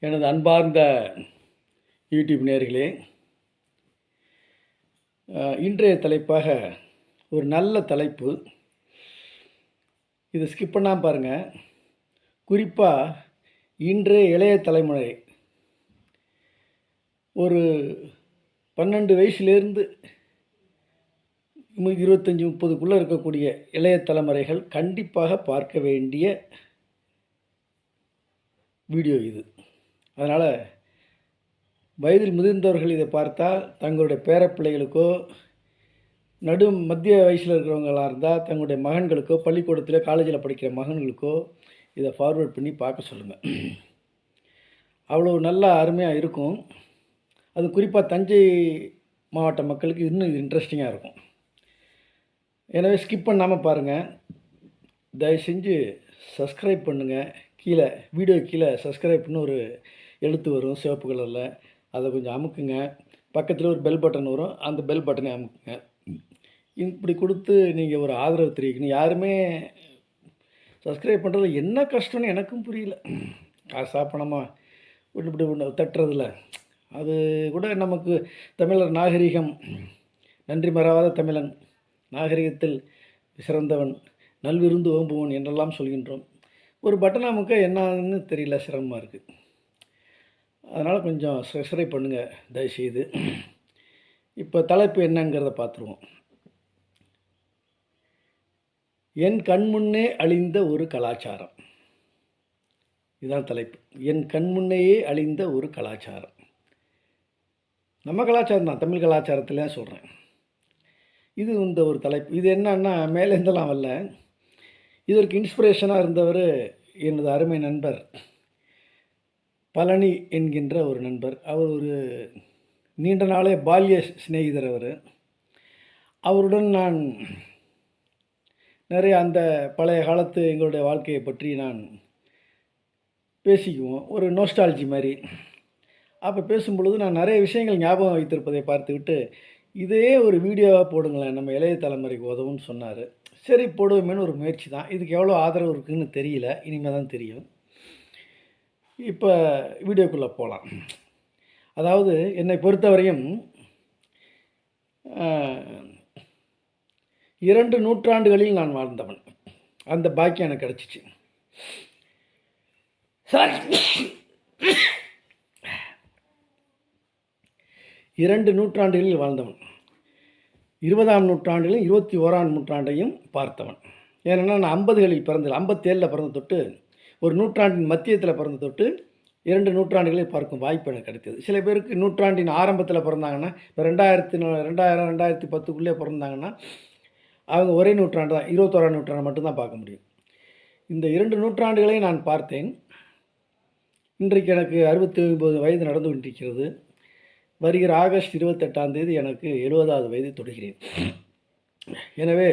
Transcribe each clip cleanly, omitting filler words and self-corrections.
எனது அன்பார்ந்த யூடியூப் நேயர்களே, இன்றைய தலைப்பாக ஒரு நல்ல தலைப்பு. இதை ஸ்கிப் பண்ணாமல் பாருங்கள். குறிப்பாக இன்றைய இளைய தலைமுறை, ஒரு 12 வயசுலேருந்து 25-30க்குள்ளே இருக்கக்கூடிய இளைய தலைமுறைகள் கண்டிப்பாக பார்க்க வேண்டிய வீடியோ இது. அதனால் வயதில் முதிர்ந்தவர்கள் இதை பார்த்தால் தங்களுடைய பேரப்பிள்ளைகளுக்கோ, மத்திய வயசில் இருக்கிறவங்களாக இருந்தால் தங்களுடைய மகன்களுக்கோ, பள்ளிக்கூடத்தில் காலேஜில் படிக்கிற மகன்களுக்கோ இதை ஃபார்வேர்ட் பண்ணி பார்க்க சொல்லுங்கள். அவ்வளோ நல்லா அருமையாக இருக்கும். அது குறிப்பாக தஞ்சை மாவட்ட மக்களுக்கு இன்னும் இது இன்ட்ரெஸ்டிங்காக இருக்கும். எனவே ஸ்கிப் பண்ணாமல் பாருங்கள். தயவு செஞ்சு சப்ஸ்கிரைப் பண்ணுங்கள். கீழே வீடியோ கீழே சப்ஸ்கிரைப்னு ஒரு எழுத்து வரும் சிவப்பு கலரில், அதை கொஞ்சம் அமுக்குங்க. பக்கத்தில் ஒரு பெல் பட்டன் வரும், அந்த பெல் பட்டனை அமுக்குங்க. இப்படி கொடுத்து நீங்கள் ஒரு ஆதரவு தெரிவிக்கணும். யாருமே சப்ஸ்கிரைப் பண்ணுறதுல என்ன கஷ்டம்னு எனக்கும் புரியல. காசா பணமாக இப்படி ஒன்று தட்டுறதில்ல. அது கூட நமக்கு தமிழர் நாகரிகம், நன்றி மறவாத தமிழன், நாகரிகத்தில் சிறந்தவன், நல்விருந்து ஓம்புவன் என்றெல்லாம் சொல்கின்றோம். ஒரு பட்டன் அமுக்க என்னன்னு தெரியல, சிரமமாக இருக்குது. அதனால் கொஞ்சம் சப்ஸ்கிரைப் பண்ணுங்கள் தயவுசெய்து. இப்போ தலைப்பு என்னங்கிறத பார்த்துருவோம். என் கண்முன்னே அழிந்த ஒரு கலாச்சாரம். இதுதான் தலைப்பு. என் கண்முன்னேயே அழிந்த ஒரு கலாச்சாரம். நம்ம கலாச்சாரம் தான், தமிழ் கலாச்சாரத்தில் சொல்கிறேன். இது இந்த ஒரு தலைப்பு. இது என்னன்னா மேலேருந்தெல்லாம் வரல. இதற்கு இன்ஸ்பிரேஷனாக இருந்தவர் எனது அருமை நண்பர் பழனி என்கின்ற ஒரு நண்பர். அவர் ஒரு நீண்ட நாளே பால்ய சிநேகிதர். அவருடன் நான் நிறைய அந்த பழைய காலத்து எங்களுடைய வாழ்க்கையை பற்றி நான் பேசிக்குவோம், ஒரு நோஸ்டாலஜி மாதிரி. அப்போ பேசும்பொழுது நான் நிறைய விஷயங்கள் ஞாபகம் வைத்திருப்பதை பார்த்துக்கிட்டு, இதே ஒரு வீடியோவாக போடுங்களேன், நம்ம இளைய தலைமுறைக்கு உதவுன்னு சொன்னார். சரி, போடுவோமேனு ஒரு முயற்சி தான். இதுக்கு எவ்வளோ ஆதரவு இருக்குதுன்னு தெரியல, இனிமேல் தான் தெரியும். இப்போ வீடியோக்குள்ளே போகலாம். அதாவது என்னை பொறுத்தவரையும் 2 நூற்றாண்டுகளில் நான் வாழ்ந்தவன். அந்த பாக்கியம் எனக்கு கிடச்சிச்சு. சாரி, 2 நூற்றாண்டுகளில் வாழ்ந்தவன். 20ஆம் நூற்றாண்டிலும் 21ஆம் நூற்றாண்டையும் பார்த்தவன். ஏன்னா நான் 50களில் பிறந்தது, 57ல் பிறந்த தொட்டு, ஒரு நூற்றாண்டின் மத்தியத்தில் பிறந்த தொட்டு 2 நூற்றாண்டுகளை பார்க்கும் வாய்ப்பு எனக்கு கிடைத்தது. சில பேருக்கு நூற்றாண்டின் ஆரம்பத்தில் பிறந்தாங்கன்னா, இப்போ 2010க்குள்ளே பிறந்தாங்கன்னா அவங்க ஒரே நூற்றாண்டு தான், 21ஆம் நூற்றாண்டு மட்டும்தான் பார்க்க முடியும். இந்த 2 நூற்றாண்டுகளை நான் பார்த்தேன். இன்றைக்கு எனக்கு 69 வயது நடந்து கொண்டிருக்கிறது. வருகிற ஆகஸ்ட் 28ஆம் தேதி எனக்கு 70வது வயது தொடுகிறேன். எனவே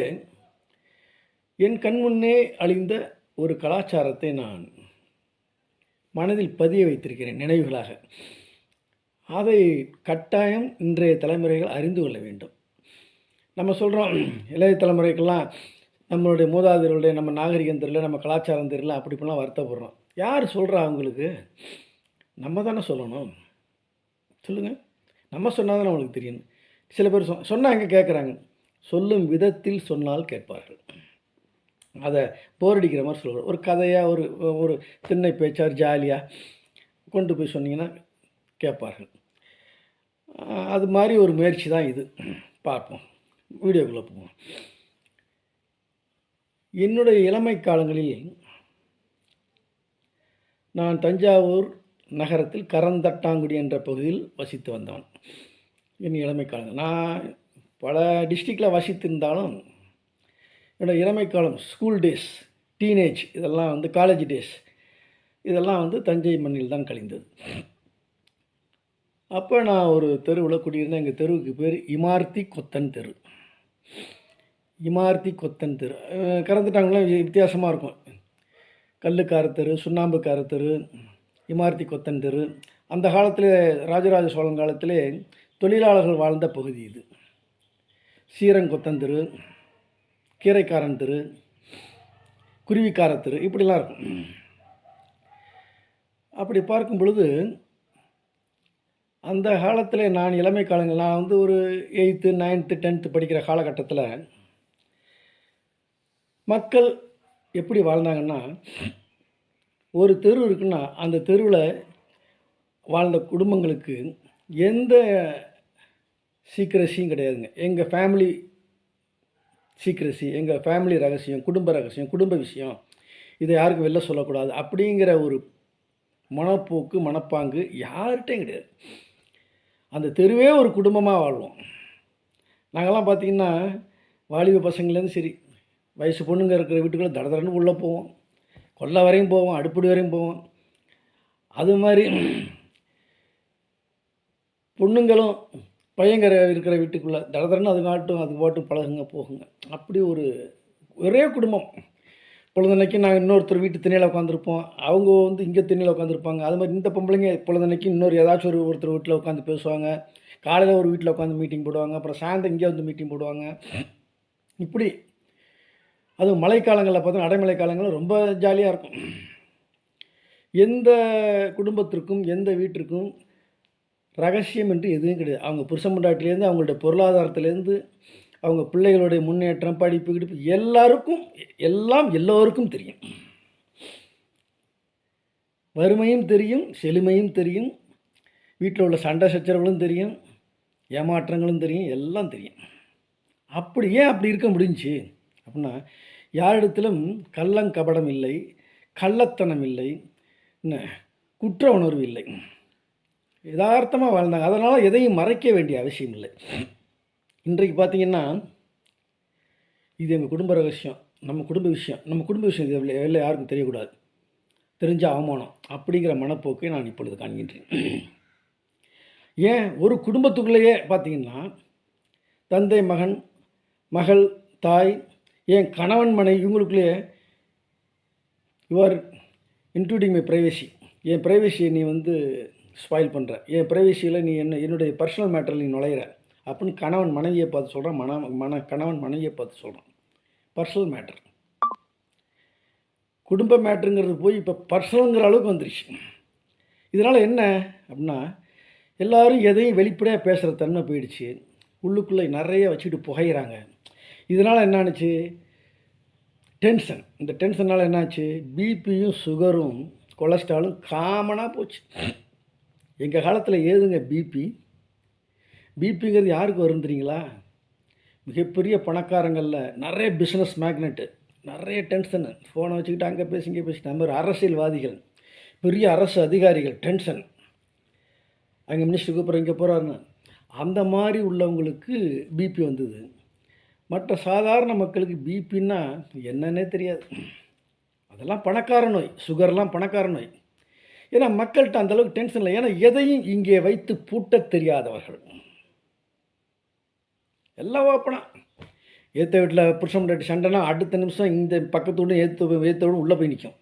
என் கண்முன்னே அழிந்த ஒரு கலாச்சாரத்தை நான் மனதில் பதிய வைத்திருக்கிறேன் நினைவுகளாக. அதை கட்டாயம் இன்றைய தலைமுறைகள் அறிந்து கொள்ள வேண்டும். நம்ம சொல்கிறோம் இளைய தலைமுறைக்கெல்லாம் நம்மளுடைய மூதாதையர்களுடைய நம்ம நாகரிகம் தெரியல, நம்ம கலாச்சாரம் தெரியல, அப்படி இப்படிலாம் வருத்தப்படுறோம். யார் சொல்கிறா அவங்களுக்கு? நம்ம தானே சொல்லணும். சொல்லுங்கள், நம்ம சொன்னால் தான் அவங்களுக்கு தெரியும். சில பேர் சொன்னால் எங்கே கேட்குறாங்க? சொல்லும் விதத்தில் சொன்னால் கேட்பார்கள். அதை போர் அடிக்கிற மாதிரி சொல்கிறோம். ஒரு கதையாக, ஒரு ஒரு திண்ணை பேச்சார் ஜாலியாக கொண்டு போய் சொன்னீங்கன்னா கேட்பார்கள். அது மாதிரி ஒரு முயற்சி தான் இது. பார்ப்போம், வீடியோக்குள்ளே போவோம். என்னுடைய இளமை காலங்களில் நான் தஞ்சாவூர் நகரத்தில் கரந்தட்டாங்குடி என்ற பகுதியில் வசித்து வந்தவன். என் இளமை காலங்கள் நான் பல டிஸ்ட்ரிக்டில் வசித்திருந்தாலும் என்னோடய இளமை காலம், ஸ்கூல் டேஸ், டீனேஜ், இதெல்லாம் காலேஜ் டேஸ், இதெல்லாம் தஞ்சை மண்ணில் தான் கழிந்தது. அப்போ நான் ஒரு தெருவில் குடியிருந்தேன். எங்கள் தெருவுக்கு பேர் இமார்த்தி கொத்தன் தெரு. இமார்த்தி கொத்தன் தெரு. கறந்துட்டாங்களாம் வித்தியாசமாக இருக்கும். கல்லுக்கார தெரு, சுண்ணாம்புக்கார தெரு, இமார்த்தி கொத்தன் தெரு. அந்த காலத்தில் ராஜராஜ சோழன் காலத்திலே தொழிலாளர்கள் வாழ்ந்த பகுதி இது. சீரங்கொத்தன் தெரு, கீரைக்காரன் தெரு, குருவிக்கார தெரு, இப்படிலாம் இருக்கும். அப்படி பார்க்கும் பொழுது அந்த காலத்தில் நான் இளமை காலங்கள் நான் வந்து ஒரு 8th 9th 10th படிக்கிற காலகட்டத்தில் மக்கள் எப்படி வாழ்ந்தாங்கன்னா, ஒரு தெரு இருக்குன்னா அந்த தெருவில் வாழ்ந்த குடும்பங்களுக்கு எந்த சீக்ரெசியும் கிடையாதுங்க. எங்கள் ஃபேமிலி சீக்ரெசி, எங்கள் ஃபேமிலி ரகசியம், குடும்ப விஷயம், இதை யாருக்கும் வெளில சொல்லக்கூடாது அப்படிங்கிற ஒரு மனப்போக்கு, மனப்பாங்கு யார்கிட்டையும் கிடையாது. அந்த தெருவே ஒரு குடும்பமாக வாழ்வோம். நாங்கள்லாம் பார்த்திங்கன்னா, வாலிப பசங்கள்லேருந்து சரி, வயசு பொண்ணுங்க இருக்கிற வீட்டுக்குள்ளே தடன்னு உள்ளே போவோம், கொல்லை வரையும் போவோம், அடுப்படி வரையும் போவோம். அது மாதிரி பொண்ணுங்களும் பையங்கிற இருக்கிற வீட்டுக்குள்ளே தடன்னு அது பாட்டும் பழகுங்க போகுங்க. அப்படி ஒரே குடும்பம். பொழுதன்னைக்கு நாங்கள் இன்னொருத்தர் வீட்டு திண்ணையில் உட்காந்துருப்போம், அவங்க வந்து இங்கே திண்ணையில் உட்காந்துருப்பாங்க. அது மாதிரி இந்த பொம்பளைங்க பொழுதன்னைக்கு இன்னொரு ஏதாச்சும் ஒருத்தர் வீட்டில் உட்காந்து பேசுவாங்க. காலையில் ஒரு வீட்டில் உட்காந்து மீட்டிங் போடுவாங்க, அப்புறம் சாயந்தரம் இங்கே வந்து மீட்டிங் போடுவாங்க. இப்படி அதுவும் மழைக்காலங்களில் பார்த்தா அடைமழை காலங்களில் ரொம்ப ஜாலியாக இருக்கும். எந்த குடும்பத்திற்கும் எந்த வீட்டிற்கும் ரகசியம் என்று எதுவும் கிடையாது. அவங்க புருஷன் பொண்டாட்டிலேருந்து, அவங்களுடைய பொருளாதாரத்திலேருந்து, அவங்க பிள்ளைகளுடைய முன்னேற்றம், படிப்பு கிடிப்பு எல்லோருக்கும் தெரியும். வறுமையும் தெரியும், செழுமையும் தெரியும், வீட்டில் உள்ள சண்டை சச்சரவுகளும் தெரியும், ஏமாற்றங்களும் தெரியும், எல்லாம் தெரியும். அப்படி இருக்க முடிஞ்சுச்சு அப்படின்னா, யாரிடத்திலும் கள்ளங்கபடம் இல்லை, கள்ளத்தனம் இல்லை, குற்ற உணர்வு இல்லை, யதார்த்தமாக வாழ்ந்தாங்க. அதனால் எதையும் மறைக்க வேண்டிய அவசியம் இல்லை. இன்றைக்கு பார்த்திங்கன்னா, இது எங்கள் குடும்ப ரகசியம், நம்ம குடும்ப விஷயம் இது வெளில யாருக்கும் தெரியக்கூடாது, தெரிஞ்ச அவமானம் அப்படிங்கிற மனப்போக்கை நான் இப்பொழுது காண்கின்றேன். ஏன் ஒரு குடும்பத்துக்குள்ளேயே பார்த்திங்கன்னா, தந்தை மகன், மகள் தாய், ஏன் கணவன் மனைவி, இவங்களுக்குள்ளேயே you are including my privacy, என் ப்ரைவசியை நீ வந்து ஸ்பாயில் பண்ணுற, என் ப்ரைவசியில் நீ என்னுடைய பர்சனல் மேட்டரில் நீ நுழையிற அப்படின்னு கணவன் மனைவியை பார்த்து சொல்கிறான். கணவன் மனைவியை பார்த்து சொல்கிறான். பர்சனல் மேட்டர், குடும்ப மேட்டருங்கிறது போய் இப்போ பர்சனலுங்கிற அளவுக்கு வந்துருச்சு. இதனால் என்ன அப்படின்னா, எல்லோரும் எதையும் வெளிப்படையாக பேசுகிற தன்மை போயிடுச்சு. உள்ளுக்குள்ளே நிறைய வச்சுக்கிட்டு புகையிறாங்க. இதனால் என்னாச்சு, டென்ஷன். இந்த டென்ஷனால் என்னாச்சு, பிபியும் சுகரும் கொலஸ்ட்ராலும் காமனாக போச்சு. எங்கள் காலத்தில் ஏதுங்க பிபிங்கிறது யாருக்கு வரும் தெரியுங்களா? மிகப்பெரிய பணக்காரங்களில் நிறைய பிஸ்னஸ் மேக்னெட்டு, நிறைய டென்ஷனு, ஃபோனை வச்சுக்கிட்டு அங்கே பேசி இங்கே பேசி, நம்ம ஒரு அரசியல்வாதிகள், பெரிய அரசு அதிகாரிகள், டென்ஷன், அங்கே மினிஸ்டர் கூப்பிட்ற இங்கே போகிறாருன்னு, அந்த மாதிரி உள்ளவங்களுக்கு பிபி வந்தது. மற்ற சாதாரண மக்களுக்கு பிபின்னா என்னன்னே தெரியாது. அதெல்லாம் பணக்கார நோய், சுகர்லாம் பணக்கார நோய். ஏன்னா மக்கள்கிட்ட அந்தளவுக்கு டென்ஷன் இல்லை. ஏன்னா எதையும் இங்கே வைத்து பூட்ட தெரியாதவர்கள். எல்லாம் ஓப்பனாக ஏற்ற வீட்டில் புருஷன் பொண்டாட்டி சண்டைனா அடுத்த நிமிஷம் இந்த பக்கத்து வீடு ஏற்றோடு உள்ளே போய் நிற்கும்.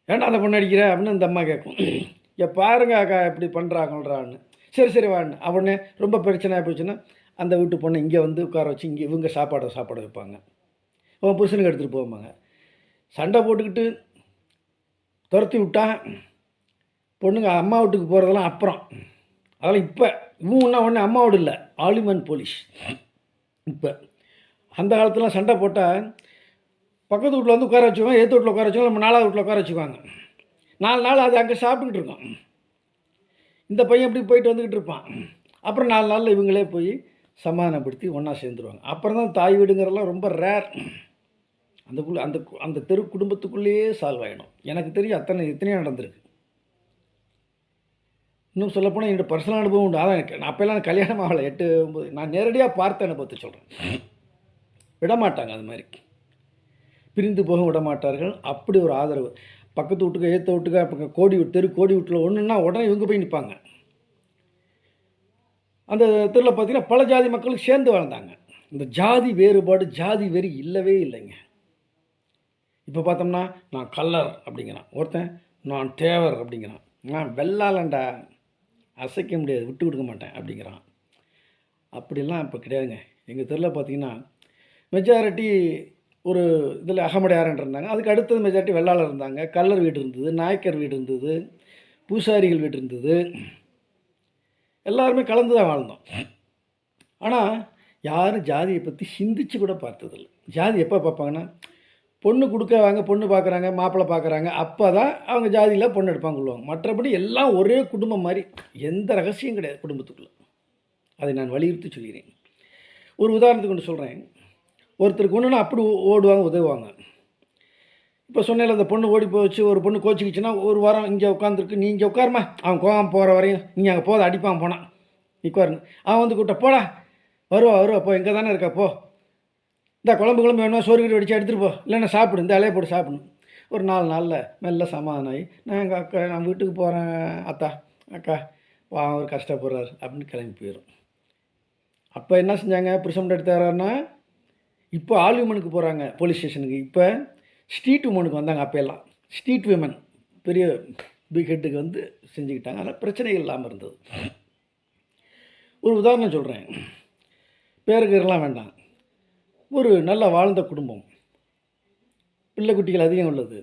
ஏன்டா அந்த பொண்ணு அடிக்கிற அப்படின்னு இந்த அம்மா கேட்கும். பாருங்க அக்கா எப்படி பண்ணுறாங்கன்றான்னு. சரி வான்னு அவனே ரொம்ப பிரச்சனை போச்சுன்னா அந்த வீட்டு பொண்ணை இங்கே வந்து உட்கார வச்சு இங்கே இவங்க சாப்பாடு வைப்பாங்க. அவன் புருஷனுக்கு எடுத்துகிட்டு போவாங்க. சண்டை போட்டுக்கிட்டு துரத்தி விட்டா பொண்ணுங்க அம்மா வீட்டுக்கு போகிறதெல்லாம் அப்புறம். அதெல்லாம் இப்போ இவங்கன்னா ஒன்று அம்மா வீடு இல்லை, ஆலிமன் போலீஸ். இப்போ அந்த காலத்துலாம் சண்டை போட்டால் பக்கத்து வீட்டில் வந்து உட்கார வச்சுக்குவாங்க, ஏற்ற வீட்டில் உட்கார வச்சுக்கோங்க, நம்ம 4வது வீட்டில் உட்கார வச்சுக்குவாங்க. 4 நாள் அது அங்கே சாப்பிட்டுக்கிட்டு இருக்கோம். இந்த பையன் எப்படி போயிட்டு வந்துக்கிட்டு இருப்பான். அப்புறம் 4 நாளில் இவங்களே போய் சமாதானப்படுத்தி ஒன்றா சேர்ந்துருவாங்க. அப்புறம் தான் தாய் வீடுங்கிறதெல்லாம் ரொம்ப ரேர். அந்த தெரு குடும்பத்துக்குள்ளேயே சால்வ் ஆகிடும். எனக்கு தெரியும் எத்தனையோ நடந்திருக்கு. இன்னும் சொல்லப்போனால் என்னோடய பர்சனல் அனுபவம் உண்டு. அதான் எனக்கு அப்போல்லாம் கல்யாணம் ஆகலை, 8 9 நான் நேரடியாக பார்த்த அனுபவத்தை சொல்கிறேன். விடமாட்டாங்க, அது மாதிரி பிரிந்து போக விடமாட்டார்கள். அப்படி ஒரு ஆதரவு. பக்கத்து வீட்டுக்கு ஏற்ற வீட்டுக்கு அப்போ கோடி வீட்டில் ஒன்றுன்னா உடனே இவங்க போய் நிற்பாங்க. அந்த தெருவில் பார்த்திங்கன்னா பல ஜாதி மக்களும் சேர்ந்து வாழ்ந்தாங்க. இந்த ஜாதி வேறுபாடு, ஜாதி வெறி இல்லவே இல்லைங்க. இப்போ பார்த்தோம்னா நான் கல்லர் அப்படிங்கிறான், ஒருத்தன் நான் தேவர் அப்படிங்கிறான், நான் வெள்ளாளண்டா அசைக்க முடியாது விட்டு கொடுக்க மாட்டேன் அப்படிங்கிறான். அப்படிலாம் இப்போ கிடையாதுங்க. எங்கள் தெருவில் பார்த்திங்கன்னா மெஜாரிட்டி ஒரு இதில் அகமுடையாரன் இருந்தாங்க. அதுக்கு அடுத்தது மெஜாரிட்டி வெள்ளாளர் இருந்தாங்க. கள்ளர் வீடு இருந்தது, நாயக்கர் வீடு இருந்தது, பூசாரிகள் வீடு இருந்தது. எல்லாருமே கலந்து தான் வாழ்ந்தோம். ஆனால் யாரும் ஜாதியை பற்றி சிந்திச்சு கூட பார்த்ததில்ல. ஜாதி எப்போ பார்ப்பாங்கன்னா, பொண்ணு கொடுக்க வாங்க, பொண்ணு பார்க்குறாங்க, மாப்பிள்ளை பார்க்குறாங்க, அப்போ தான் அவங்க ஜாதியில் பொண்ணு எடுப்பாங்க கொள்வாங்க. மற்றபடி எல்லாம் ஒரே குடும்பம் மாதிரி, எந்த ரகசியம் கிடையாது குடும்பத்துக்குள்ளே. அதை நான் வலியுறுத்தி சொல்கிறேன். ஒரு உதாரணத்துக்கு ஒன்று சொல்கிறேன். ஒருத்தருக்கு ஒன்றுனா அப்படி ஓடுவாங்க, உதவுவாங்க. இப்போ சொன்னேன்ல, அந்த பொண்ணு ஓடி போச்சு, ஒரு பொண்ணு கோச்சிக்கிச்சுன்னா ஒரு வாரம் இங்கே உட்காந்துருக்கு, நீ இங்கே உட்காருமா, அவன் கோவம் போகிற வரையும் நீங்கள் அங்கே போத அடிப்பான் போனான், நீ உட்காருன்னு. அவன் வந்து கூப்பிட்ட போடா, வருவா போ, எங்கே தானே இருக்கா போ, இந்த குழம்பு வேணுமா, சோறு கறி வடிச்சு எடுத்துகிட்டு போ, இல்லைன்னா சாப்பிடு, இந்த இலையை போட்டு சாப்பிடணும். ஒரு 4 நாளில் மெல்ல சமாதானம் ஆகி, நான் எங்கள் அக்கா, நான் வீட்டுக்கு போகிறேன் அக்கா அவர் கஷ்டப்படுறாரு அப்படின்னு கிளம்பி போயிடும். அப்போ என்ன செஞ்சாங்க, புருஷன் எடுத்தாரான்னா, இப்போ ஆல் விமனுக்கு போகிறாங்க போலீஸ் ஸ்டேஷனுக்கு. இப்போ ஸ்ட்ரீட் உமனுக்கு வந்தாங்க. அப்போ எல்லாம் ஸ்ட்ரீட் விமன் பெரிய பிக் ஹெட்டுக்கு வந்து செஞ்சுக்கிட்டாங்க. அதனால் பிரச்சனைகள் இல்லாமல் இருந்தது. ஒரு உதாரணம் சொல்கிறேன், பேருக்கெல்லாம் வேண்டாம். ஒரு நல்லா வாழ்ந்த குடும்பம், பிள்ளை குட்டிகள் அதிகம் உள்ளது.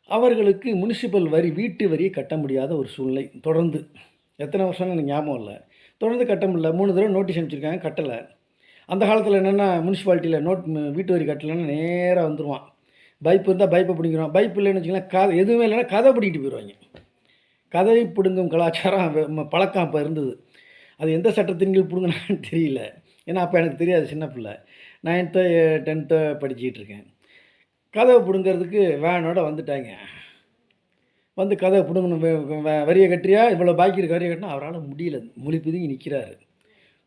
அவர்களுக்கு முனிசிபல் வரி, வீட்டு வரியை கட்ட முடியாத ஒரு சூழ்நிலை. தொடர்ந்து எத்தனை வருஷம்னு எனக்கு ஞாபகம் இல்லை, தொடர்ந்து கட்ட முடியல. 3 தடவை நோட்டீஸ் அனுப்பிச்சிருக்காங்க, கட்டலை. அந்த காலத்தில் என்னென்னா, முனிசிபாலிட்டியில் வீட்டு வரி கட்டலைன்னா நேராக வந்துடுவான். பைப் இருந்தால் பைப்பை பிடிங்கிறோம், பைப் இல்லைன்னு வச்சுக்கலாம், எதுவுமே இல்லைன்னா கதை பிடிக்கிட்டு போயிடுவாங்க. கதவை பிடுங்கும் கலாச்சாரம் பழக்கம் அப்போ இருந்தது. அது எந்த சட்டத்தின் கீழ் பிடுங்கினான்னு தெரியல, ஏன்னா அப்போ எனக்கு தெரியாது, சின்ன பிள்ளை, 9th 10th படிச்சுக்கிட்டு இருக்கேன். கதவை பிடுங்கிறதுக்கு வேனோட வந்துட்டாங்க. வந்து கதவை பிடுங்கணும், வரியை கட்டுறியா, இவ்வளோ பாக்கி இருக்க வரியை கட்டினா அவரால் முடியல, முழிப்புதுங்கி நிற்கிறாரு.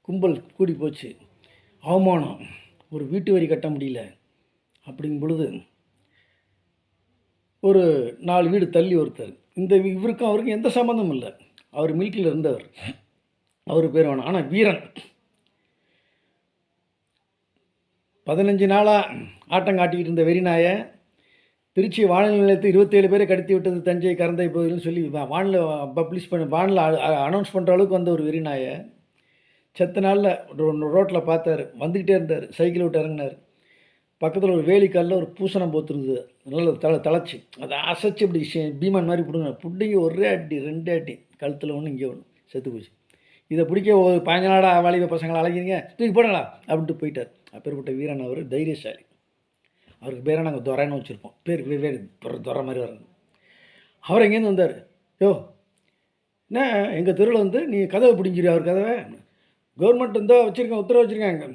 கும்பல் கூடி போச்சு, அவமானம், ஒரு வீட்டு வரி கட்ட முடியல. அப்படிங்கும் பொழுது ஒரு 4 வீடு தள்ளி ஒருத்தர், இவருக்கும் அவருக்கும் எந்த சம்மந்தமும் இல்லை, அவர் மிலிட்ரியில் இருந்தவர், அவர் பேர் வேணும், ஆனால் வீரன். 15 நாளாக ஆட்டம் காட்டிக்கிட்டு இருந்த வெறிநாயை திருச்சி வானொலி நிலையத்தை 27 பேரை கடத்தி விட்டது தஞ்சை கரந்தை பகுதியில்னு சொல்லி வானில் பப்ளிஷ் பண்ண, வானில் அனௌன்ஸ் பண்ணுற அளவுக்கு வந்த ஒரு வெறிநாயை செத்த நாளில் ரோட்டில் பார்த்தார், வந்துக்கிட்டே இருந்தார், சைக்கிள் விட்டு இறங்கினார். பக்கத்தில் ஒரு வேலிக்காலில் ஒரு பூசணம் போத்துருது, நல்ல தலைச்சி, அதை அசைச்சு இப்படி பீமான் மாதிரி பிடுங்க, ஒரே அடி 2 அடி, கழுத்தில் ஒன்று இங்கே ஒன்று, செத்து போச்சு. இதை பிடிக்க ஒரு 15 நாளாக வாலிப பசங்களை அழகிங்க, தூக்கி போடங்களா அப்படின்ட்டு போயிட்டார். அப்பேற்பட்ட வீரன் அவர், தைரியசாலி. அவருக்கு பேரை நாங்கள் துரைன்னு வச்சுருப்போம், பேர் வேறு துரை மாதிரி வரணும். அவர் எங்கேருந்து வந்தார், யோ என்ன எங்கள் தெருவில் வந்து நீ கதவை பிடிங்கிறியா, அவர் கதவை கவர்மெண்ட் இருந்தால் வச்சுருக்கேன், உத்தரவு வச்சுருக்காங்க,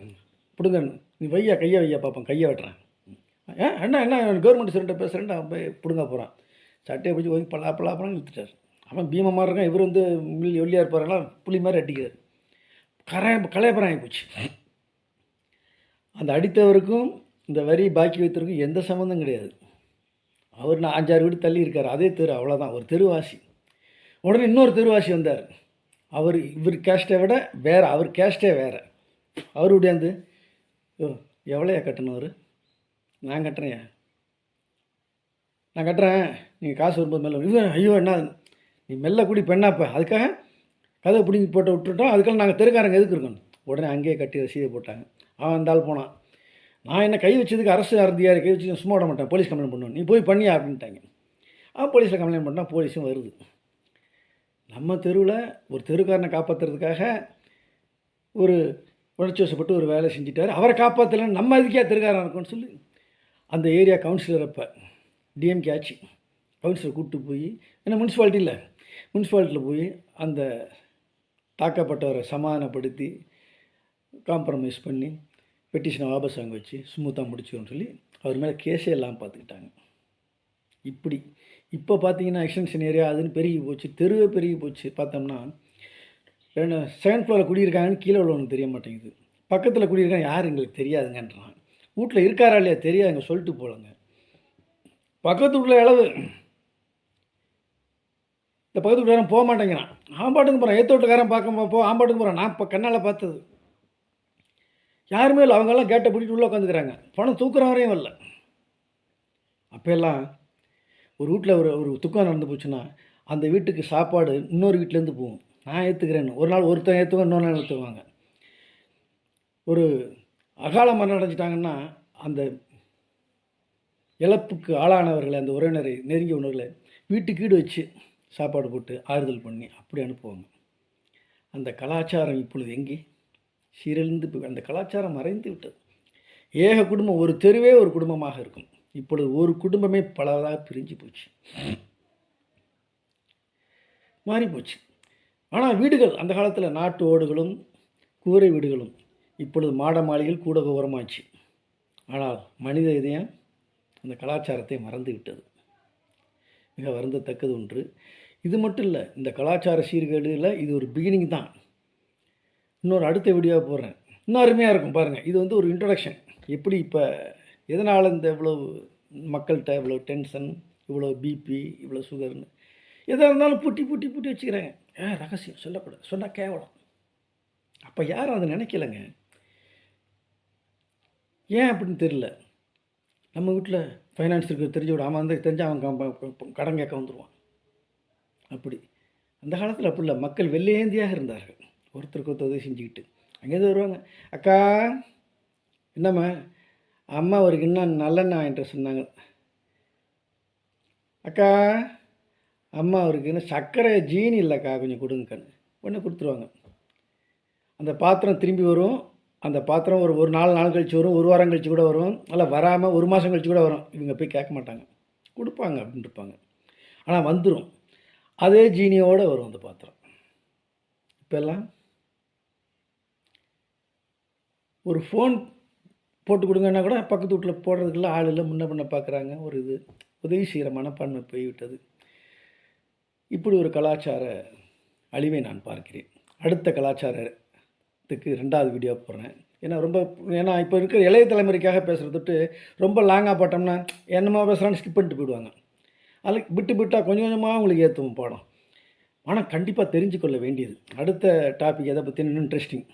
பிடுங்கன்னு, நீ வையா கையை வையா பார்ப்பேன், கையை வெட்டுறேன். என்ன கவர்மெண்ட் சொல்லிட்டு பேசுகிறேன்ட்டு அவன் போய் பிடுங்க போகிறான். சட்டையை பிடிச்சி போய் பலாப்பழம் இழுத்துட்டார். அவன் பீம மாதிரி இருக்கான், இவர் வந்து ஒல்லியாக இருப்பாருலாம், புளி மாதிரி அடிக்கிறார். கலையப்புறம் ஆகி போச்சு. அந்த அடித்தவருக்கும் இந்த வரி பாக்கி வைத்தவருக்கும் எந்த சம்மந்தம் கிடையாது. அவர் 5-6 வீடு தள்ளி இருக்கார், அதே தெரு, அவ்வளோதான், ஒரு தெருவாசி. உடனே இன்னொரு தெருவாசி வந்தார், இவர் கேஸ்ட்டை விட வேறு, அவர் கேஸ்ட்டே வேறு. அவர் உடையாந்து, எவ்வளோயா கட்டணும், அவர் நான் கட்டுறேன், நீங்கள் காசு வரும்போது மெல்ல, இவன் ஐயோ என்ன நீ மெல்ல கூடி பெண்ணாப்ப, அதுக்காக கதவை பிடிங்கி போட்டு விட்டுட்டோம், அதுக்கெல்லாம் நாங்கள் தெருக்காரங்க எதுக்கு இருக்கணும். உடனே அங்கேயே கட்டி ரசீதை போட்டாங்க. அவன் வந்தால் போனான், நான் என்ன கை வச்சதுக்கு அரசு அறுதியார் கை வச்சு சும்மா விட மாட்டேன், போலீஸ் கம்ப்ளைண்ட் பண்ணுவேன், நீ போய் பண்ணியா அப்படின்ட்டாங்க. அவன் போலீஸில் கம்ப்ளைண்ட் பண்ணால் போலீஸும் வருது. நம்ம தெருவில் ஒரு தெருக்காரனை காப்பாற்றுறதுக்காக ஒரு உணர்ச்சி வசப்பட்டு ஒரு வேலை செஞ்சிட்டார். அவரை காப்பாற்றலைன்னு நம்ம அதுக்கே தெருக்காரன் இருக்கும்னு சொல்லி அந்த ஏரியா கவுன்சிலர், அப்போ டிஎம்கே ஆச்சு, கவுன்சிலர் கூப்பிட்டு போய், ஏன்னா முனிசிபாலிட்டியில் போய் அந்த தாக்கப்பட்டவரை சமாதானப்படுத்தி காம்ப்ரமைஸ் பண்ணி பெட்டிஷனை வாபஸ் வாங்க வச்சு ஸ்மூத்தாக முடிச்சுக்கணும்னு சொல்லி அவர் மேலே கேஸே எல்லாம் பார்த்துக்கிட்டாங்க. இப்போ பார்த்தீங்கன்னா எக்ஸ்டென்ஷன் ஏரியா அதுன்னு பெருகி போச்சு, தெருவே பெருகி போச்சு. பார்த்தோம்னா 2nd ஃப்ளோரில் குடியிருக்காங்கன்னு கீழே உள்ளவனுக்கு தெரிய மாட்டேங்குது, பக்கத்தில் குடியிருக்காங்க யார் எங்களுக்கு தெரியாதுங்கன்றான், வீட்டில் இருக்காரா இல்லையா தெரியாதுங்க, சொல்லிட்டு போகலங்க. பக்கத்து வீட்டில் அளவு, இந்த பக்கத்து வீட்டுக்காரன் போக மாட்டேங்கிறான், ஆம்பாட்டுக்கு போகிறான், ஏற்ற வீட்டுக்காரன் பார்க்க ஆம்பாட்டுக்கு போகிறான். நான் இப்போ கண்ணால் பார்த்தது யாருமே இல்லை, அவங்கெல்லாம் கேட்டை பிடிச்சிட்டு உள்ளே உட்காந்துக்கிறாங்க, பணம் தூக்குற வரையும் வரல. அப்போல்லாம் ஒரு வீட்டில் ஒரு துக்கம் நடந்து போச்சுன்னா அந்த வீட்டுக்கு சாப்பாடு இன்னொரு வீட்டிலேருந்து போகும், நான் ஏற்றுக்கிறேன்னு. ஒரு நாள் ஒருத்தன் ஏற்றுவாங்க, இன்னொரு நாள் ஏற்றுவாங்க. ஒரு அகால மரணம் அடைஞ்சிட்டாங்கன்னா அந்த இழப்புக்கு ஆளானவர்களை, அந்த உறவினரை, நெருங்கிய உணர்வுகளை வீட்டுக்கு வீடு வச்சு சாப்பாடு போட்டு ஆறுதல் பண்ணி அப்படி அனுப்புவாங்க. அந்த கலாச்சாரம் இப்பொழுது எங்கே? சீரழிந்து அந்த கலாச்சாரம் மறைந்து விட்டது. ஏக குடும்பம், ஒரு தெருவே ஒரு குடும்பமாக இருக்கும். இப்பொழுது ஒரு குடும்பமே பலதாக பிரிஞ்சு போச்சு, மாறி போச்சு. ஆனால் வீடுகள் அந்த காலத்தில் நாட்டு ஓடுகளும் கூரை வீடுகளும், இப்பொழுது மாட மாளிகைகள் கூட உரமாச்சு. ஆனால் மனித இதயம் அந்த கலாச்சாரத்தை மறந்து விட்டது. மிக வருந்தத்தக்கது ஒன்று. இது மட்டும் இல்லை, இந்த கலாச்சார சீர்கேடுல இது ஒரு பிகினிங் தான். இன்னொரு அடுத்த வீடியோவை போடுறேன், இன்னும் அருமையாக இருக்கும் பாருங்கள். இது வந்து ஒரு இன்ட்ரொடக்ஷன். எப்படி இப்போ எதனால் இந்த இவ்வளோ மக்கள்கிட்ட இவ்வளோ டென்ஷன், இவ்வளோ பிபி, இவ்வளோ சுகர்னு எதாக இருந்தாலும் பூட்டி பூட்டி பூட்டி வச்சுக்கிறாங்க. ரகசியம் சொல்லக்கூடாது, சொன்னால் கேவலம். அப்போ யாரும் அதை நினைக்கலைங்க. ஏன் அப்படின்னு தெரியல. நம்ம வீட்டில் ஃபைனான்ஸ் இருக்கிறது தெரிஞ்சு விட, அவன் வந்து தெரிஞ்சு அவன் கடன் கேட்க வந்துடுவான். அப்படி அந்த காலத்தில் அப்படி இல்லை. மக்கள் வெள்ளையேந்தியாக இருந்தார்கள், ஒருத்தருக்கு ஒருத்தர் உதவி செஞ்சுக்கிட்டு. அங்கேருந்து வருவாங்க, அக்கா என்னம்மா, அம்மா ஒரு இன்னும் நல்லெண்ணெய் வாங்கிட்டு சொன்னாங்க. அக்கா அம்மா அவருக்கு இன்னும் சர்க்கரை ஜீனி இல்லைக்கா, கொஞ்சம் கொடுங்கக்கன்னு ஒன்று கொடுத்துருவாங்க. அந்த பாத்திரம் திரும்பி வரும். அந்த பாத்திரம் ஒரு 4 நாள் கழித்து வரும், ஒரு வாரம் கழித்து கூட வரும், இல்லை வராமல் 1 மாதம் கழித்து கூட வரும். இவங்க போய் கேட்க மாட்டாங்க, கொடுப்பாங்க அப்படின்னு இருப்பாங்க. ஆனால் வந்துடும், அதே ஜீனியோடு வரும் அந்த பாத்திரம். இப்போல்லாம் ஒரு ஃபோன் போட்டு கொடுங்கன்னா கூட பக்கத்து வீட்டில் போடுறதுக்குள்ள ஆள் இல்லை, முன்ன பண்ண பார்க்குறாங்க. ஒரு இது உதவி செய்கிற மனப்பான்மை போய்விட்டது. இப்படி ஒரு கலாச்சார அழிவை நான் பார்க்கிறேன். அடுத்த கலாச்சாரத்துக்கு 2வது வீடியோ போடுறேன். ஏன்னா இப்போ இருக்கிற இளைய தலைமுறைக்காக பேசுகிறதுட்டு ரொம்ப லாங்காக போட்டோம்னா என்னமோ பேசுகிறான்னு ஸ்கிப் பண்ணிட்டு போயிடுவாங்க. அதில் விட்டால் கொஞ்சம் கொஞ்சமாக உங்களுக்கு ஏற்றுவோம் பாடம். ஆனால் கண்டிப்பாக தெரிஞ்சுக்கொள்ள வேண்டியது அடுத்த டாபிக் எதை பற்றி இன்ட்ரெஸ்டிங்.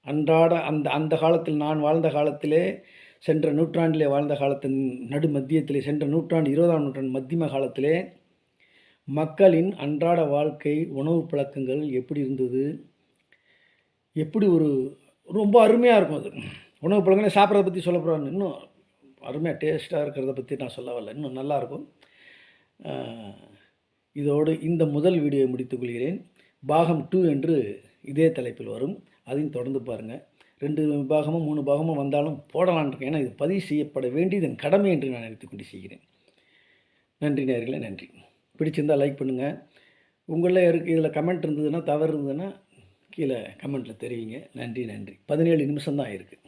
அன்றாட அந்த காலத்தில் நான் வாழ்ந்த காலத்திலே, சென்ற நூற்றாண்டிலே வாழ்ந்த காலத்தின் நடு மத்தியத்திலே, சென்ற நூற்றாண்டு 20ஆம் நூற்றாண்டு மத்தியம காலத்திலே மக்களின் அன்றாட வாழ்க்கை, உணவு பழக்கங்கள் எப்படி இருந்தது, எப்படி ரொம்ப அருமையாக இருக்கும். அது உணவு பழக்கங்களை சாப்பிட்றத பற்றி சொல்ல போகிறாங்க. இன்னும் அருமையாக டேஸ்ட்டாக இருக்கிறத பற்றி நான் சொல்ல வரல, இன்னும் நல்லாயிருக்கும். இதோடு இந்த முதல் வீடியோவை முடித்துக்கொள்கிறேன். பாகம் 2 என்று இதே தலைப்பில் வரும், அதையும் தொடர்ந்து பாருங்கள். 2 பாகமும் 3 பாகமும் வந்தாலும் போடலான் இருக்கேன். ஏன்னா இது பதிவு செய்யப்பட வேண்டியது என் கடமை என்று நான் நினைத்துக்கொண்டு செய்கிறேன். நன்றி நேயர்களே, நன்றி. பிடிச்சிருந்தால் லைக் பண்ணுங்கள். உங்களில் இதில் கமெண்ட் இருந்ததுன்னா, தவறு இருந்ததுன்னா கீழே கமெண்ட்டில் தெரிவிங்க. நன்றி. 17 நிமிஷம்தான் இருக்குது.